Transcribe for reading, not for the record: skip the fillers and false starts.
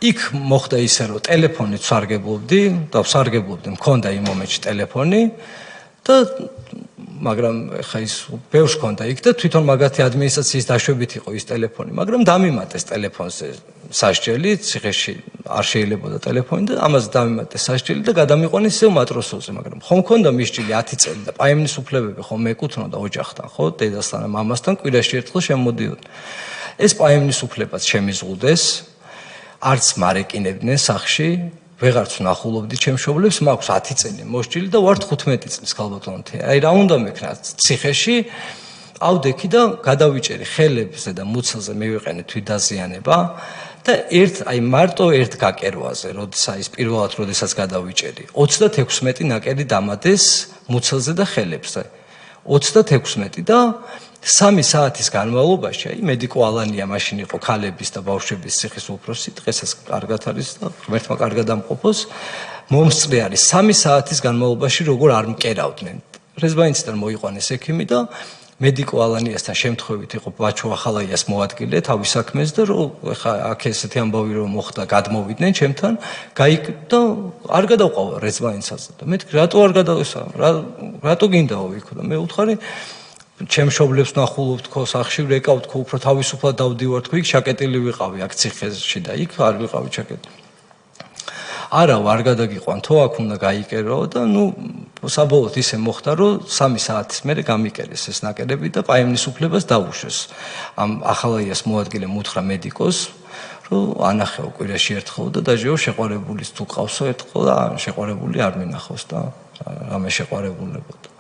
იქ მოხდა ისე, რომ ტელეფონით ვსარგებლობდი და ვსარგებლობდი, მქონდა იმ მომენტში ტელეფონი და მაგრამ ხა ის ბევრს ჰქონდა იქ და თვითონ მაგათი ადმინისტრაციის დაშვებით იყო ის ტელეფონი, მაგრამ დამიმატეს ტელეფონზე სასჯელი, ციხეში არ შეიძლებოდა ტელეფონი და ამაზე დამიმატეს სასჯელი და გადამიყვანეს ისევ მატროსოვზე, მაგრამ ხომ მქონდა მისჯილი 10 წელი და პაემნის უფლებები ხომ მეკუთვნოდა ოჯახთან, ხო, დედასთან და მამასთან კვირაში ერთხელ შემოდიოდნენ. ეს პაემნის უფლებაც შემიზღუდეს, არც მარეკინებდნენ სახში. ვეღარც ვნახულობდი ჩემს მშობლებს, მაქვს 10 წელი მოსჯილი და ვარ 15 წლის ქალბატონთე. აი რა უნდა მექნა ციხეში, ავდექი და გადავიჭერი ხელებზე და მუცელზე მივიყენე თვითდაზიანება და აი მარტო ერთ გაკერვაზე, როდესაც გადავიჭერი, 36 ნაკელი დამადეს მუცელზე და ხელებზე. 36 და 3 საათის განმავლობაში, აი მედიკო ალანია მაშინ იყო ქალების და ბავშვების ციხის უფროსი, დღესაც კარგად არის და ღმერთმა კარგად ამყოფოს. მომსწრე არის 3 საათის განმავლობაში როგორ არ მკერავდნენ. რეზბაინციდან მოიყვანეს ექიმი და მედიკო ალანიასთან შემთხვევით იყო ბაჩო ახალაიას მოადგილე თავის საქმეს და ხა აქ ესეთი ამბავი რომ მოხდა, გადმოვიდნენ ჩემთან, და არ გადავყავა რეზბაინცაზე და მეთქი რატო არ გადავესა, რატო გინდაო იქ და მე უთხარი ჩემ მშობლებს ნახულობ თქო სახში ვეკავ თქო უფრო თავისუფლად დავდივარ თქო იქ შაკეტილი ვიყავი აქ ციხეში და იქ არ ვიყავი შაკეტილი. არა არ გადაგიყვან თო აქ უნდა გაიკერო და საბოლოოდ ისე მოხდა რომ 3 საათის მერე გამიკერეს ეს ნაკერები და პაემნის უფლებას დაუშვეს. ამ ახალაიას მოადგილემ უთხრა მედიკოს რომ ანახეო კვირაში ერთხელ და დაჟეო შეყვარებულის თუ ყავსო ერთხელ და შეყვარებული არ მინახავს და რამე შეყვარებულებოდა.